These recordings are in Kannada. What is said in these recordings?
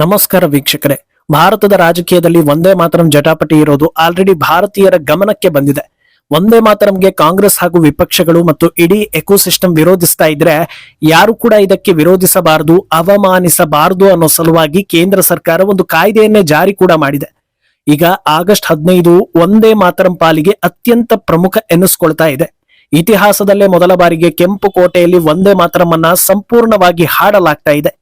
ನಮಸ್ಕಾರ ವೀಕ್ಷಕರೇ. ಭಾರತದ ರಾಜಕೀಯದಲ್ಲಿ ಒಂದೇ ಮಾತರಂ ಜಟಾಪಟಿ ಇರೋದು ಆಲ್ರೆಡಿ ಭಾರತೀಯರ ಗಮನಕ್ಕೆ ಬಂದಿದೆ. ಒಂದೇ ಮಾತರಂಗೆ ಕಾಂಗ್ರೆಸ್ ಹಾಗೂ ವಿಪಕ್ಷಗಳು ಮತ್ತು ಇಡೀ ಎಕೋಸಿಸ್ಟಮ್ ವಿರೋಧಿಸ್ತಾ ಇದ್ರೆ ಯಾರು ಕೂಡ ಇದಕ್ಕೆ ವಿರೋಧಿಸಬಾರದು, ಅವಮಾನಿಸಬಾರದು ಅನ್ನೋ ಸಲುವಾಗಿ ಕೇಂದ್ರ ಸರ್ಕಾರ ಒಂದು ಕಾಯ್ದೆಯನ್ನೇ ಜಾರಿ ಕೂಡ ಮಾಡಿದೆ. ಈಗ ಆಗಸ್ಟ್ 15 ಒಂದೇ ಮಾತರಂ ಪಾಲಿಗೆ ಅತ್ಯಂತ ಪ್ರಮುಖ ಎನ್ನಿಸ್ಕೊಳ್ತಾ ಇದೆ. ಇತಿಹಾಸದಲ್ಲೇ ಮೊದಲ ಬಾರಿಗೆ ಕೆಂಪು ಕೋಟೆಯಲ್ಲಿ ಒಂದೇ ಮಾತರಂ ಅನ್ನ ಸಂಪೂರ್ಣವಾಗಿ ಹಾಡಲಾಗ್ತಾ ಇದೆ.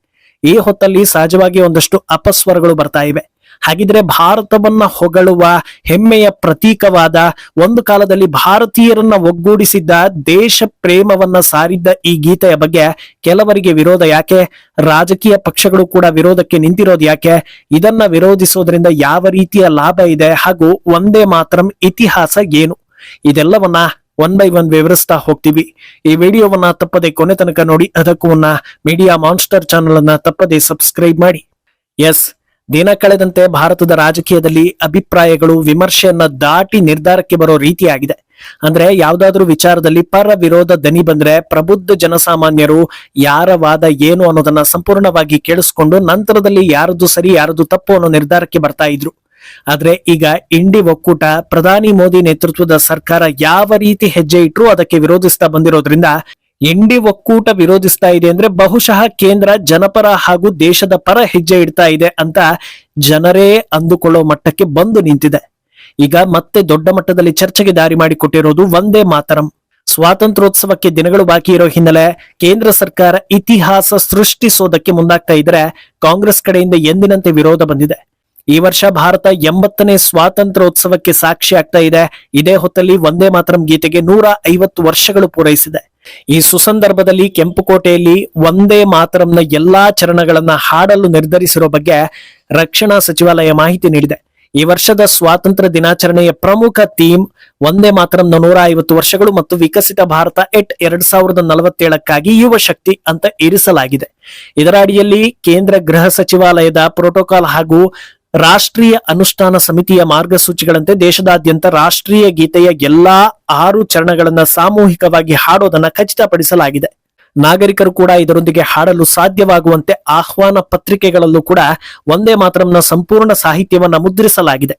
ಈ ಹೊತ್ತಲ್ಲಿ ಸಹಜವಾಗಿ ಒಂದಷ್ಟು ಅಪಸ್ವರಗಳು ಬರ್ತಾ ಇವೆ. ಹಾಗಿದ್ರೆ ಭಾರತವನ್ನ ಹೊಗಳುವ ಹೆಮ್ಮೆಯ ಪ್ರತೀಕವಾದ, ಒಂದು ಕಾಲದಲ್ಲಿ ಭಾರತೀಯರನ್ನ ಒಗ್ಗೂಡಿಸಿದ್ದ, ದೇಶ ಪ್ರೇಮವನ್ನ ಸಾರಿದ್ದ ಈ ಗೀತೆಯ ಬಗ್ಗೆ ಕೆಲವರಿಗೆ ವಿರೋಧ ಯಾಕೆ? ರಾಜಕೀಯ ಪಕ್ಷಗಳು ಕೂಡ ವಿರೋಧಕ್ಕೆ ನಿಂತಿರೋದು ಯಾಕೆ? ಇದನ್ನ ವಿರೋಧಿಸೋದ್ರಿಂದ ಯಾವ ರೀತಿಯ ಲಾಭ ಇದೆ ಹಾಗೂ ಒಂದೇ ಮಾತರಂ ಇತಿಹಾಸ ಏನು? ಇದೆಲ್ಲವನ್ನ ಒನ್ ಬೈ ಒನ್ ವಿವರಿಸ್ತಾ ಹೋಗ್ತೀವಿ. ಈ ವಿಡಿಯೋವನ್ನ ತಪ್ಪದೆ ಕೊನೆ ತನಕ ನೋಡಿ. ಅದಕ್ಕೂ ಮುನ್ನ ಮೀಡಿಯಾ ಮಾನ್ಸ್ಟರ್ ಚಾನೆಲ್ ಅನ್ನ ತಪ್ಪದೆ ಸಬ್ಸ್ಕ್ರೈಬ್ ಮಾಡಿ. ಎಸ್, ದಿನ ಕಳೆದಂತೆ ಭಾರತದ ರಾಜಕೀಯದಲ್ಲಿ ಅಭಿಪ್ರಾಯಗಳು ವಿಮರ್ಶೆಯನ್ನ ದಾಟಿ ನಿರ್ಧಾರಕ್ಕೆ ಬರೋ ರೀತಿಯಾಗಿದೆ. ಅಂದ್ರೆ ಯಾವ್ದಾದ್ರೂ ವಿಚಾರದಲ್ಲಿ ಪರ ವಿರೋಧ ದನಿ ಬಂದ್ರೆ ಪ್ರಬುದ್ಧ ಜನಸಾಮಾನ್ಯರು ಯಾರ ವಾದ ಏನು ಅನ್ನೋದನ್ನ ಸಂಪೂರ್ಣವಾಗಿ ಕೇಳಿಸ್ಕೊಂಡು ನಂತರದಲ್ಲಿ ಯಾರದು ಸರಿ ಯಾರದು ತಪ್ಪು ಅನ್ನೋ ನಿರ್ಧಾರಕ್ಕೆ ಬರ್ತಾ ಇದ್ರು. ಆದ್ರೆ ಈಗ ಇಂಡಿ ಒಕ್ಕೂಟ, ಪ್ರಧಾನಿ ಮೋದಿ ನೇತೃತ್ವದ ಸರ್ಕಾರ ಯಾವ ರೀತಿ ಹೆಜ್ಜೆ ಇಟ್ರು ಅದಕ್ಕೆ ವಿರೋಧಿಸ್ತಾ ಬಂದಿರೋದ್ರಿಂದ ಇಂಡಿ ಒಕ್ಕೂಟ ವಿರೋಧಿಸ್ತಾ ಇದೆ ಅಂದ್ರೆ ಬಹುಶಃ ಕೇಂದ್ರ ಜನಪರ ಹಾಗೂ ದೇಶದ ಪರ ಹೆಜ್ಜೆ ಇಡ್ತಾ ಇದೆ ಅಂತ ಜನರೇ ಅಂದುಕೊಳ್ಳೋ ಮಟ್ಟಕ್ಕೆ ಬಂದು ನಿಂತಿದೆ. ಈಗ ಮತ್ತೆ ದೊಡ್ಡ ಮಟ್ಟದಲ್ಲಿ ಚರ್ಚೆಗೆ ದಾರಿ ಮಾಡಿಕೊಟ್ಟಿರೋದು ಒಂದೇ ಮಾತರಂ. ಸ್ವಾತಂತ್ರ್ಯೋತ್ಸವಕ್ಕೆ ದಿನಗಳು ಬಾಕಿ ಇರೋ ಹಿನ್ನೆಲೆ ಕೇಂದ್ರ ಸರ್ಕಾರ ಇತಿಹಾಸ ಸೃಷ್ಟಿಸೋದಕ್ಕೆ ಮುಂದಾಗ್ತಾ ಇದ್ರೆ ಕಾಂಗ್ರೆಸ್ ಕಡೆಯಿಂದ ಎಂದಿನಂತೆ ವಿರೋಧ ಬಂದಿದೆ. ಈ ವರ್ಷ ಭಾರತ 80ನೇ ಸ್ವಾತಂತ್ರ್ಯೋತ್ಸವಕ್ಕೆ ಸಾಕ್ಷಿ ಆಗ್ತಾ ಇದೆ. ಇದೇ ಹೊತ್ತಲ್ಲಿ ಒಂದೇ ಮಾತರಂ ಗೀತೆಗೆ 150 ವರ್ಷಗಳು ಪೂರೈಸಿದೆ. ಈ ಸುಸಂದರ್ಭದಲ್ಲಿ ಕೆಂಪುಕೋಟೆಯಲ್ಲಿ ಒಂದೇ ಮಾತರಂನ ಎಲ್ಲಾ ಚರಣಗಳನ್ನ ಹಾಡಲು ನಿರ್ಧರಿಸಿರೋ ಬಗ್ಗೆ ರಕ್ಷಣಾ ಸಚಿವಾಲಯ ಮಾಹಿತಿ ನೀಡಿದೆ. ಈ ವರ್ಷದ ಸ್ವಾತಂತ್ರ್ಯ ದಿನಾಚರಣೆಯ ಪ್ರಮುಖ ಥೀಮ್ ಒಂದೇ ಮಾತರಂನ 150 ವರ್ಷಗಳು ಮತ್ತು ವಿಕಸಿತ ಭಾರತ ಎಟ್ 2047ಕ್ಕಾಗಿ ಯುವ ಶಕ್ತಿ ಅಂತ ಇರಿಸಲಾಗಿದೆ. ಇದರ ಅಡಿಯಲ್ಲಿ ಕೇಂದ್ರ ಗೃಹ ಸಚಿವಾಲಯದ ಪ್ರೋಟೋಕಾಲ್ ಹಾಗೂ ರಾಷ್ಟ್ರೀಯ ಅನುಷ್ಠಾನ ಸಮಿತಿಯ ಮಾರ್ಗಸೂಚಿಗಳಂತೆ ದೇಶದಾದ್ಯಂತ ರಾಷ್ಟ್ರೀಯ ಗೀತೆಯ ಎಲ್ಲಾ 6 ಚರಣಗಳನ್ನ ಸಾಮೂಹಿಕವಾಗಿ ಹಾಡೋದನ್ನ ಖಚಿತಪಡಿಸಲಾಗಿದೆ. ನಾಗರಿಕರು ಕೂಡ ಇದರೊಂದಿಗೆ ಹಾಡಲು ಸಾಧ್ಯವಾಗುವಂತೆ ಆಹ್ವಾನ ಪತ್ರಿಕೆಗಳಲ್ಲೂ ಕೂಡ ಒಂದೇ ಮಾತರಂನ ಸಂಪೂರ್ಣ ಸಾಹಿತ್ಯವನ್ನ ಮುದ್ರಿಸಲಾಗಿದೆ.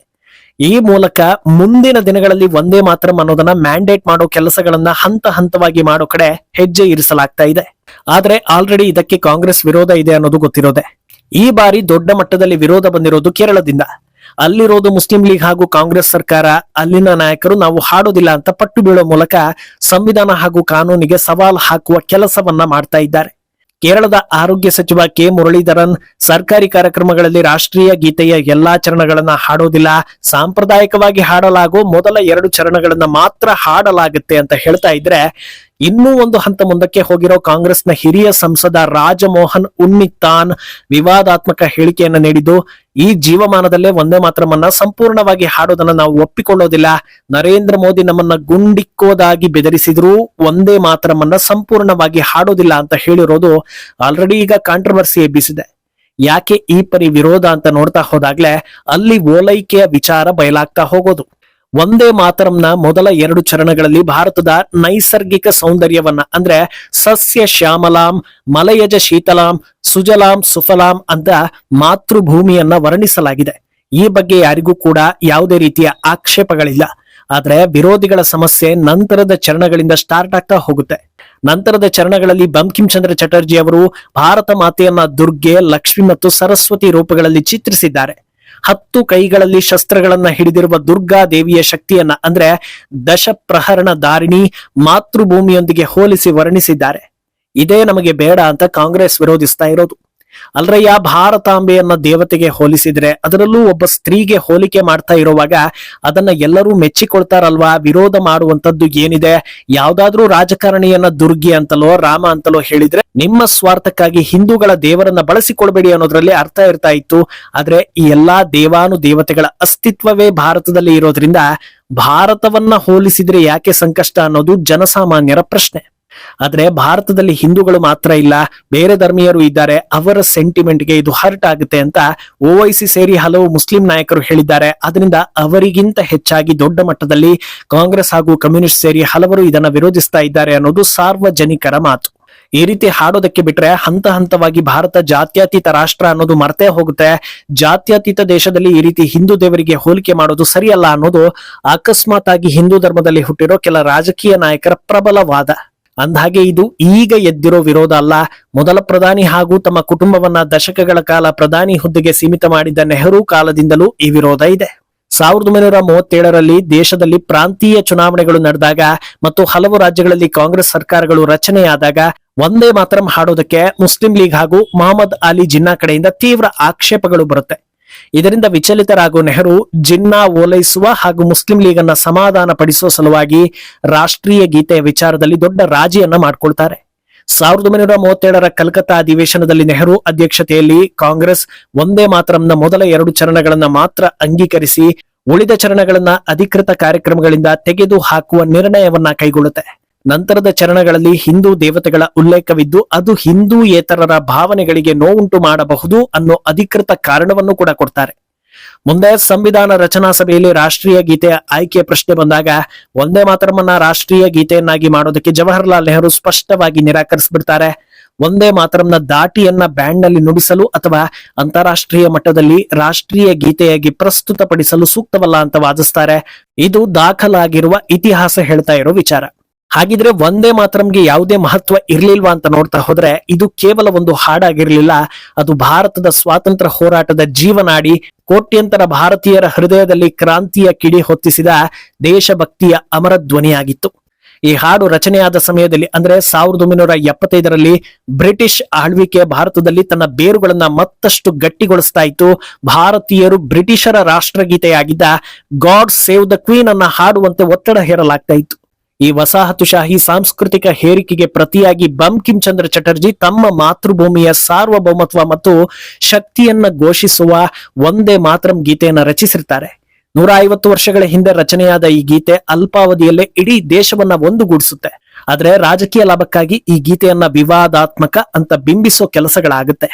ಈ ಮೂಲಕ ಮುಂದಿನ ದಿನಗಳಲ್ಲಿ ಒಂದೇ ಮಾತರಂ ಅನ್ನೋದನ್ನ ಮ್ಯಾಂಡೇಟ್ ಮಾಡೋ ಕೆಲಸಗಳನ್ನ ಹಂತ ಹಂತವಾಗಿ ಮಾಡೋ ಕಡೆ ಹೆಜ್ಜೆ ಇರಿಸಲಾಗ್ತಾ ಇದೆ. ಆದ್ರೆ ಆಲ್ರೆಡಿ ಇದಕ್ಕೆ ಕಾಂಗ್ರೆಸ್ ವಿರೋಧ ಇದೆ ಅನ್ನೋದು ಗೊತ್ತಿರೋದೆ. ಈ ಬಾರಿ ದೊಡ್ಡ ಮಟ್ಟದಲ್ಲಿ ವಿರೋಧ ಬಂದಿರೋದು ಕೇರಳದಿಂದ. ಅಲ್ಲಿರೋದು ಮುಸ್ಲಿಂ ಲೀಗ್ ಹಾಗೂ ಕಾಂಗ್ರೆಸ್ ಸರ್ಕಾರ. ಅಲ್ಲಿನ ನಾಯಕರು ನಾವು ಹಾಡೋದಿಲ್ಲ ಅಂತ ಪಟ್ಟು ಬೀಳೋ ಮೂಲಕ ಸಂವಿಧಾನ ಹಾಗೂ ಕಾನೂನಿಗೆ ಸವಾಲ್ ಹಾಕುವ ಕೆಲಸವನ್ನ ಮಾಡ್ತಾ ಇದ್ದಾರೆ. ಕೇರಳದ ಆರೋಗ್ಯ ಸಚಿವ ಕೆ ಮುರಳೀಧರನ್ ಸರ್ಕಾರಿ ಕಾರ್ಯಕ್ರಮಗಳಲ್ಲಿ ರಾಷ್ಟ್ರೀಯ ಗೀತೆಯ ಎಲ್ಲಾ ಚರಣಗಳನ್ನ ಹಾಡೋದಿಲ್ಲ, ಸಾಂಪ್ರದಾಯಿಕವಾಗಿ ಹಾಡಲಾಗೋ ಮೊದಲ 2 ಚರಣಗಳನ್ನ ಮಾತ್ರ ಹಾಡಲಾಗುತ್ತೆ ಅಂತ ಹೇಳ್ತಾ ಇದ್ರೆ, ಇನ್ನೂ ಒಂದು ಹಂತ ಮುಂದಕ್ಕೆ ಹೋಗಿರೋ ಕಾಂಗ್ರೆಸ್ನ ಹಿರಿಯ ಸಂಸದ ರಾಜಮೋಹನ್ ಉನ್ನಿತ್ತಾನ್ ವಿವಾದಾತ್ಮಕ ಹೇಳಿಕೆಯನ್ನ ನೀಡಿದ್ದು, ಈ ಜೀವಮಾನದಲ್ಲೇ ಒಂದೇ ಮಾತರಮನ್ನ ಸಂಪೂರ್ಣವಾಗಿ ಹಾಡೋದನ್ನ ನಾವು ಒಪ್ಪಿಕೊಳ್ಳೋದಿಲ್ಲ. ನರೇಂದ್ರ ಮೋದಿ ನಮ್ಮನ್ನ ಗುಂಡಿಕ್ಕೋದಾಗಿ ಬೆದರಿಸಿದ್ರು, ಒಂದೇ ಮಾತರಮನ್ನ ಸಂಪೂರ್ಣವಾಗಿ ಹಾಡೋದಿಲ್ಲ ಅಂತ ಹೇಳಿರೋದು ಆಲ್ರೆಡಿ ಈಗ ಕಾಂಟ್ರವರ್ಸಿ ಎಬ್ಬಿಸಿದೆ. ಯಾಕೆ ಈ ಪರಿ ವಿರೋಧ ಅಂತ ನೋಡ್ತಾ ಹೋದಾಗ್ಲೇ ಅಲ್ಲಿ ಓಲೈಕೆಯ ವಿಚಾರ ಬಯಲಾಗ್ತಾ ಹೋಗೋದು. ಒಂದೇ ಮಾತರಂನ ಮೊದಲ 2 ಚರಣಗಳಲ್ಲಿ ಭಾರತದ ನೈಸರ್ಗಿಕ ಸೌಂದರ್ಯವನ್ನ ಅಂದ್ರೆ ಸಸ್ಯ ಶ್ಯಾಮಲಾಂ, ಮಲಯಜ ಶೀತಲಾಂ, ಸುಜಲಾಂ ಸುಫಲಾಂ ಅಂತ ಮಾತೃಭೂಮಿಯನ್ನ ವರ್ಣಿಸಲಾಗಿದೆ. ಈ ಬಗ್ಗೆ ಯಾರಿಗೂ ಕೂಡ ಯಾವುದೇ ರೀತಿಯ ಆಕ್ಷೇಪಗಳಿಲ್ಲ. ಆದ್ರೆ ವಿರೋಧಿಗಳ ಸಮಸ್ಯೆ ನಂತರದ ಚರಣಗಳಿಂದ ಸ್ಟಾರ್ಟ್ ಆಗ್ತಾ ಹೋಗುತ್ತೆ. ನಂತರದ ಚರಣಗಳಲ್ಲಿ ಬಂಕಿಂ ಚಂದ್ರ ಚಟರ್ಜಿ ಅವರು ಭಾರತ ಮಾತೆಯನ್ನ ದುರ್ಗೆ, ಲಕ್ಷ್ಮಿ ಮತ್ತು ಸರಸ್ವತಿ ರೂಪಗಳಲ್ಲಿ ಚಿತ್ರಿಸಿದ್ದಾರೆ. 10 ಕೈಗಳಲ್ಲಿ ಶಸ್ತ್ರಗಳನ್ನ ಹಿಡಿದಿರುವ ದುರ್ಗಾ ದೇವಿಯ ಶಕ್ತಿಯನ್ನ ಅಂದ್ರೆ ದಶಪ್ರಹರಣ ಧಾರಿಣಿ ಮಾತೃಭೂಮಿಯೊಂದಿಗೆ ಹೋಲಿಸಿ ವರ್ಣಿಸಿದ್ದಾರೆ. ಇದೇ ನಮಗೆ ಬೇಡ ಅಂತ ಕಾಂಗ್ರೆಸ್ ವಿರೋಧಿಸ್ತಾ ಇರೋದು. ಅಲ್ರಯ್ಯ, ಭಾರತಾಂಬೆಯನ್ನ ದೇವತೆಗೆ ಹೋಲಿಸಿದ್ರೆ, ಅದರಲ್ಲೂ ಒಬ್ಬ ಸ್ತ್ರೀಗೆ ಹೋಲಿಕೆ ಮಾಡ್ತಾ ಇರುವಾಗ ಅದನ್ನ ಎಲ್ಲರೂ ಮೆಚ್ಚಿಕೊಳ್ತಾರಲ್ವಾ? ವಿರೋಧ ಮಾಡುವಂತದ್ದು ಏನಿದೆ? ಯಾವ್ದಾದ್ರೂ ರಾಜಕಾರಣಿಯನ್ನ ದುರ್ಗಿ ಅಂತಲೋ ರಾಮ ಅಂತಲೋ ಹೇಳಿದ್ರೆ ನಿಮ್ಮ ಸ್ವಾರ್ಥಕ್ಕಾಗಿ ಹಿಂದೂಗಳ ದೇವರನ್ನ ಬಳಸಿಕೊಳ್ಬೇಡಿ ಅನ್ನೋದ್ರಲ್ಲಿ ಅರ್ಥ ಇರ್ತಾ ಇತ್ತು. ಆದ್ರೆ ಈ ಎಲ್ಲಾ ದೇವಾನು ದೇವತೆಗಳ ಅಸ್ತಿತ್ವವೇ ಭಾರತದಲ್ಲಿ ಇರೋದ್ರಿಂದ ಭಾರತವನ್ನ ಹೋಲಿಸಿದ್ರೆ ಯಾಕೆ ಸಂಕಷ್ಟ ಅನ್ನೋದು ಜನಸಾಮಾನ್ಯರ ಪ್ರಶ್ನೆ. ಆದ್ರೆ ಭಾರತದಲ್ಲಿ ಹಿಂದೂಗಳು ಮಾತ್ರ ಇಲ್ಲ, ಬೇರೆ ಧರ್ಮೀಯರು ಇದ್ದಾರೆ. ಅವರ ಸೆಂಟಿಮೆಂಟ್ಗೆ ಇದು ಹರ್ಟ್ ಆಗುತ್ತೆ ಅಂತ ಓವೈಸಿ ಸೇರಿ ಹಲವು ಮುಸ್ಲಿಂ ನಾಯಕರು ಹೇಳಿದ್ದಾರೆ. ಅದರಿಂದ ಅವರಿಗಿಂತ ಹೆಚ್ಚಾಗಿ ದೊಡ್ಡ ಮಟ್ಟದಲ್ಲಿ ಕಾಂಗ್ರೆಸ್ ಹಾಗೂ ಕಮ್ಯುನಿಸ್ಟ್ ಸೇರಿ ಹಲವರು ಇದನ್ನ ವಿರೋಧಿಸ್ತಾ ಇದ್ದಾರೆ ಅನ್ನೋದು ಸಾರ್ವಜನಿಕರ ಮಾತು. ಈ ರೀತಿ ಹಾಡೋದಕ್ಕೆ ಬಿಟ್ರೆ ಹಂತ ಹಂತವಾಗಿ ಭಾರತ ಜಾತ್ಯತೀತ ರಾಷ್ಟ್ರ ಅನ್ನೋದು ಮರ್ತೇ ಹೋಗುತ್ತೆ. ಜಾತ್ಯತೀತ ದೇಶದಲ್ಲಿ ಈ ರೀತಿ ಹಿಂದೂ ದೇವರಿಗೆ ಹೋಲಿಕೆ ಮಾಡೋದು ಸರಿಯಲ್ಲ ಅನ್ನೋದು ಅಕಸ್ಮಾತ್ ಆಗಿ ಹಿಂದೂ ಧರ್ಮದಲ್ಲಿ ಹುಟ್ಟಿರೋ ಕೆಲ ರಾಜಕೀಯ ನಾಯಕರ ಪ್ರಬಲ ವಾದ. ಅಂದಹಾಗೆ ಇದು ಈಗ ಎದ್ದಿರೋ ವಿರೋಧ ಅಲ್ಲ. ಮೊದಲ ಪ್ರಧಾನಿ ಹಾಗೂ ತಮ್ಮ ಕುಟುಂಬವನ್ನ ದಶಕಗಳ ಕಾಲ ಪ್ರಧಾನಿ ಹುದ್ದೆಗೆ ಸೀಮಿತ ಮಾಡಿದ್ದ ನೆಹರು ಕಾಲದಿಂದಲೂ ಈ ವಿರೋಧ ಇದೆ. 1937ರಲ್ಲಿ ದೇಶದಲ್ಲಿ ಪ್ರಾಂತೀಯ ಚುನಾವಣೆಗಳು ನಡೆದಾಗ ಮತ್ತು ಹಲವು ರಾಜ್ಯಗಳಲ್ಲಿ ಕಾಂಗ್ರೆಸ್ ಸರ್ಕಾರಗಳು ರಚನೆಯಾದಾಗ ವಂದೇ ಮಾತರಂ ಹಾಡೋದಕ್ಕೆ ಮುಸ್ಲಿಂ ಲೀಗ್ ಹಾಗೂ ಮೊಹಮ್ಮದ್ ಅಲಿ ಜಿನ್ನಾ ಕಡೆಯಿಂದ ತೀವ್ರ ಆಕ್ಷೇಪಗಳು ಬರುತ್ತೆ. ಇದರಿಂದ ವಿಚಲಿತರಾಗುವ ನೆಹರು ಜಿನ್ನಾ ಓಲೈಸುವ ಹಾಗೂ ಮುಸ್ಲಿಂ ಲೀಗ್ ಅನ್ನ ಸಮಾಧಾನ ಪಡಿಸುವ ಸಲುವಾಗಿ ರಾಷ್ಟ್ರೀಯ ಗೀತೆಯ ವಿಚಾರದಲ್ಲಿ ದೊಡ್ಡ ರಾಜಿಯನ್ನ ಮಾಡ್ಕೊಳ್ತಾರೆ. 1937ರ ಕಲ್ಕತ್ತಾ ಅಧಿವೇಶನದಲ್ಲಿ ನೆಹರು ಅಧ್ಯಕ್ಷತೆಯಲ್ಲಿ ಕಾಂಗ್ರೆಸ್ ವಂದೇ ಮಾತರಂನ ಮೊದಲ 2 ಚರಣಗಳನ್ನ ಮಾತ್ರ ಅಂಗೀಕರಿಸಿ ಉಳಿದ ಚರಣಗಳನ್ನ ಅಧಿಕೃತ ಕಾರ್ಯಕ್ರಮಗಳಿಂದ ತೆಗೆದು ಹಾಕುವ ನಿರ್ಣಯವನ್ನ ಕೈಗೊಳ್ಳುತ್ತೆ. ನಂತರದ ಚರಣಗಳಲ್ಲಿ ಹಿಂದೂ ದೇವತೆಗಳ ಉಲ್ಲೇಖವಿದ್ದು ಅದು ಹಿಂದೂಯೇತರರ ಭಾವನೆಗಳಿಗೆ ನೋವುಂಟು ಮಾಡಬಹುದು ಅನ್ನೋ ಅಧಿಕೃತ ಕಾರಣವನ್ನು ಕೂಡ ಕೊಡ್ತಾರೆ. ಮುಂದೆ ಸಂವಿಧಾನ ರಚನಾ ಸಭೆಯಲ್ಲಿ ರಾಷ್ಟ್ರೀಯ ಗೀತೆಯ ಆಯ್ಕೆಯ ಪ್ರಶ್ನೆ ಬಂದಾಗ ವಂದೇ ಮಾತರಮನ್ನ ರಾಷ್ಟ್ರೀಯ ಗೀತೆಯನ್ನಾಗಿ ಮಾಡೋದಕ್ಕೆ ಜವಾಹರ್ಲಾಲ್ ನೆಹರು ಸ್ಪಷ್ಟವಾಗಿ ನಿರಾಕರಿಸಿಬಿಡ್ತಾರೆ. ವಂದೇ ಮಾತರಂನ ದಾಟಿಯನ್ನ ಬ್ಯಾಂಡ್ ನಲ್ಲಿ ನುಡಿಸಲು ಅಥವಾ ಅಂತಾರಾಷ್ಟ್ರೀಯ ಮಟ್ಟದಲ್ಲಿ ರಾಷ್ಟ್ರೀಯ ಗೀತೆಯಾಗಿ ಪ್ರಸ್ತುತಪಡಿಸಲು ಸೂಕ್ತವಲ್ಲ ಅಂತ ವಾದಿಸ್ತಾರೆ. ಇದು ದಾಖಲಾಗಿರುವ ಇತಿಹಾಸ ಹೇಳ್ತಾ ಇರೋ ವಿಚಾರ. ಹಾಗಿದ್ರೆ ವಂದೇ ಮಾತರಂಗೆ ಯಾವುದೇ ಮಹತ್ವ ಇರ್ಲಿಲ್ವಾ ಅಂತ ನೋಡ್ತಾ ಹೋದ್ರೆ ಇದು ಕೇವಲ ಒಂದು ಹಾಡಾಗಿರ್ಲಿಲ್ಲ. ಅದು ಭಾರತದ ಸ್ವಾತಂತ್ರ್ಯ ಹೋರಾಟದ ಜೀವನಾಡಿ, ಕೋಟ್ಯಂತರ ಭಾರತೀಯರ ಹೃದಯದಲ್ಲಿ ಕ್ರಾಂತಿಯ ಕಿಡಿ ಹೊತ್ತಿಸಿದ ದೇಶಭಕ್ತಿಯ ಅಮರ ಧ್ವನಿಯಾಗಿತ್ತು. ಈ ಹಾಡು ರಚನೆಯಾದ ಸಮಯದಲ್ಲಿ ಅಂದ್ರೆ 1975ರಲ್ಲಿ ಬ್ರಿಟಿಷ್ ಆಳ್ವಿಕೆ ಭಾರತದಲ್ಲಿ ತನ್ನ ಬೇರುಗಳನ್ನ ಮತ್ತಷ್ಟು ಗಟ್ಟಿಗೊಳಿಸ್ತಾ ಇತ್ತು. ಭಾರತೀಯರು ಬ್ರಿಟಿಷರ ರಾಷ್ಟ್ರಗೀತೆಯಾಗಿದ್ದ ಗಾಡ್ ಸೇವ್ ದ ಕ್ವೀನ್ ಅನ್ನ ಹಾಡುವಂತೆ ಒತ್ತಡ ಹೇರಲಾಗ್ತಾ ಇತ್ತು. ಈ ವಸಾಹತುಶಾಹಿ ಸಾಂಸ್ಕೃತಿಕ ಹೇರಿಕೆಗೆ ಪ್ರತಿಯಾಗಿ ಬಂಕಿಂ ಚಂದ್ರ ಚಟರ್ಜಿ ತಮ್ಮ ಮಾತೃಭೂಮಿಯ ಸಾರ್ವಭೌಮತ್ವ ಮತ್ತು ಶಕ್ತಿಯನ್ನ ಘೋಷಿಸುವ ವಂದೇ ಮಾತರಂ ಗೀತೆಯನ್ನ ರಚಿಸಿರ್ತಾರೆ. 150 ವರ್ಷಗಳ ಹಿಂದೆ ರಚನೆಯಾದ ಈ ಗೀತೆ ಅಲ್ಪಾವಧಿಯಲ್ಲೇ ಇಡೀ ದೇಶವನ್ನ ಒಂದುಗೂಡಿಸುತ್ತೆ. ಆದ್ರೆ ರಾಜಕೀಯ ಲಾಭಕ್ಕಾಗಿ ಈ ಗೀತೆಯನ್ನ ವಿವಾದಾತ್ಮಕ ಅಂತ ಬಿಂಬಿಸೋ ಕೆಲಸಗಳಾಗುತ್ತೆ.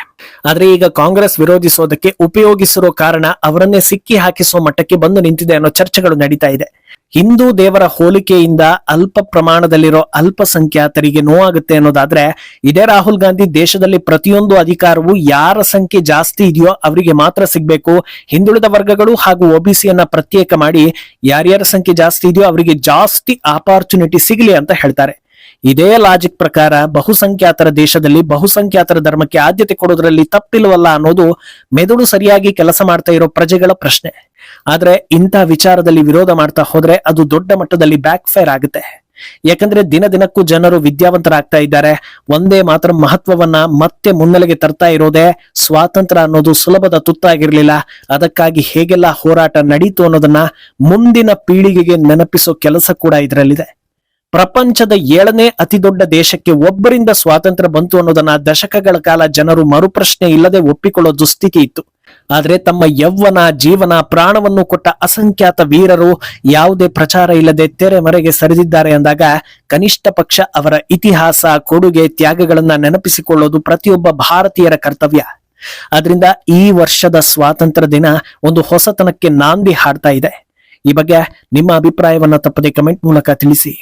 ಆದ್ರೆ ಈಗ ಕಾಂಗ್ರೆಸ್ ವಿರೋಧಿಸೋದಕ್ಕೆ ಉಪಯೋಗಿಸಿರೋ ಕಾರಣ ಅವರನ್ನೇ ಸಿಕ್ಕಿ ಹಾಕಿಸುವ ಮಟ್ಟಕ್ಕೆ ಬಂದು ನಿಂತಿದೆ ಅನ್ನೋ ಚರ್ಚೆಗಳು ನಡೀತಾ ಇದೆ. ಹಿಂದೂ ದೇವರ ಹೋಲಿಕೆಯಿಂದ ಅಲ್ಪ ಪ್ರಮಾಣದಲ್ಲಿರೋ ಅಲ್ಪಸಂಖ್ಯಾತರಿಗೆ ನೋವಾಗುತ್ತೆ ಅನ್ನೋದಾದ್ರೆ, ಇದೇ ರಾಹುಲ್ ಗಾಂಧಿ ದೇಶದಲ್ಲಿ ಪ್ರತಿಯೊಂದು ಅಧಿಕಾರವು ಯಾರ ಸಂಖ್ಯೆ ಜಾಸ್ತಿ ಇದೆಯೋ ಅವರಿಗೆ ಮಾತ್ರ ಸಿಗ್ಬೇಕು, ಹಿಂದುಳಿದ ವರ್ಗಗಳು ಹಾಗೂ ಒಬಿಸಿಯನ್ನ ಪ್ರತ್ಯೇಕ ಮಾಡಿ ಯಾರ್ಯಾರ ಸಂಖ್ಯೆ ಜಾಸ್ತಿ ಇದೆಯೋ ಅವರಿಗೆ ಜಾಸ್ತಿ ಆಪರ್ಚುನಿಟಿ ಸಿಗಲಿ ಅಂತ ಹೇಳ್ತಾರೆ. ಇದೇ ಲಾಜಿಕ್ ಪ್ರಕಾರ ಬಹುಸಂಖ್ಯಾತರ ದೇಶದಲ್ಲಿ ಬಹುಸಂಖ್ಯಾತರ ಧರ್ಮಕ್ಕೆ ಆದ್ಯತೆ ಕೊಡೋದ್ರಲ್ಲಿ ತಪ್ಪಿಲ್ವಲ್ಲ ಅನ್ನೋದು ಮೆದುಳು ಸರಿಯಾಗಿ ಕೆಲಸ ಮಾಡ್ತಾ ಇರೋ ಪ್ರಜೆಗಳ ಪ್ರಶ್ನೆ. ಆದ್ರೆ ಇಂಥ ವಿಚಾರದಲ್ಲಿ ವಿರೋಧ ಮಾಡ್ತಾ ಹೋದ್ರೆ ಅದು ದೊಡ್ಡ ಮಟ್ಟದಲ್ಲಿ ಬ್ಯಾಕ್ ಫೈರ್ ಆಗುತ್ತೆ. ಯಾಕಂದ್ರೆ ದಿನ ದಿನಕ್ಕೂ ಜನರು ವಿದ್ಯಾವಂತರಾಗ್ತಾ ಇದ್ದಾರೆ. ಒಂದೇ ಮಾತ್ರ ಮಹತ್ವವನ್ನ ಮತ್ತೆ ಮುನ್ನೆಲೆಗೆ ತರ್ತಾ ಇರೋದೇ ಸ್ವಾತಂತ್ರ್ಯ ಅನ್ನೋದು ಸುಲಭದ ತುತ್ತಾಗಿರ್ಲಿಲ್ಲ. ಅದಕ್ಕಾಗಿ ಹೇಗೆಲ್ಲ ಹೋರಾಟ ನಡೀತು ಅನ್ನೋದನ್ನ ಮುಂದಿನ ಪೀಳಿಗೆಗೆ ನೆನಪಿಸೋ ಕೆಲಸ ಕೂಡ ಇದರಲ್ಲಿದೆ. ಪ್ರಪಂಚದ 7ನೇ ಅತಿ ದೊಡ್ಡ ದೇಶಕ್ಕೆ ಒಬ್ಬರಿಂದ ಸ್ವಾತಂತ್ರ್ಯ ಬಂತು ಅನ್ನೋದನ್ನ ದಶಕಗಳ ಕಾಲ ಜನರು ಮರುಪ್ರಶ್ನೆ ಇಲ್ಲದೆ ಒಪ್ಪಿಕೊಳ್ಳೋ ದುಸ್ಥಿತಿ ಇತ್ತು. ಆದ್ರೆ ತಮ್ಮ ಯೌವನ, ಜೀವನ, ಪ್ರಾಣವನ್ನು ಕೊಟ್ಟ ಅಸಂಖ್ಯಾತ ವೀರರು ಯಾವುದೇ ಪ್ರಚಾರ ಇಲ್ಲದೆ ತೆರೆಮರೆಗೆ ಸರಿದಿದ್ದಾರೆ ಅಂದಾಗ ಕನಿಷ್ಠ ಪಕ್ಷ ಅವರ ಇತಿಹಾಸ, ಕೊಡುಗೆ, ತ್ಯಾಗಗಳನ್ನ ನೆನಪಿಸಿಕೊಳ್ಳೋದು ಪ್ರತಿಯೊಬ್ಬ ಭಾರತೀಯರ ಕರ್ತವ್ಯ. ಆದ್ರಿಂದ ಈ ವರ್ಷದ ಸ್ವಾತಂತ್ರ್ಯ ದಿನ ಒಂದು ಹೊಸತನಕ್ಕೆ ನಾಂದಿ ಹಾಡ್ತಾ ಇದೆ. ಈ ಬಗ್ಗೆ ನಿಮ್ಮ ಅಭಿಪ್ರಾಯವನ್ನ ತಪ್ಪದೆ ಕಮೆಂಟ್ ಮೂಲಕ ತಿಳಿಸಿ.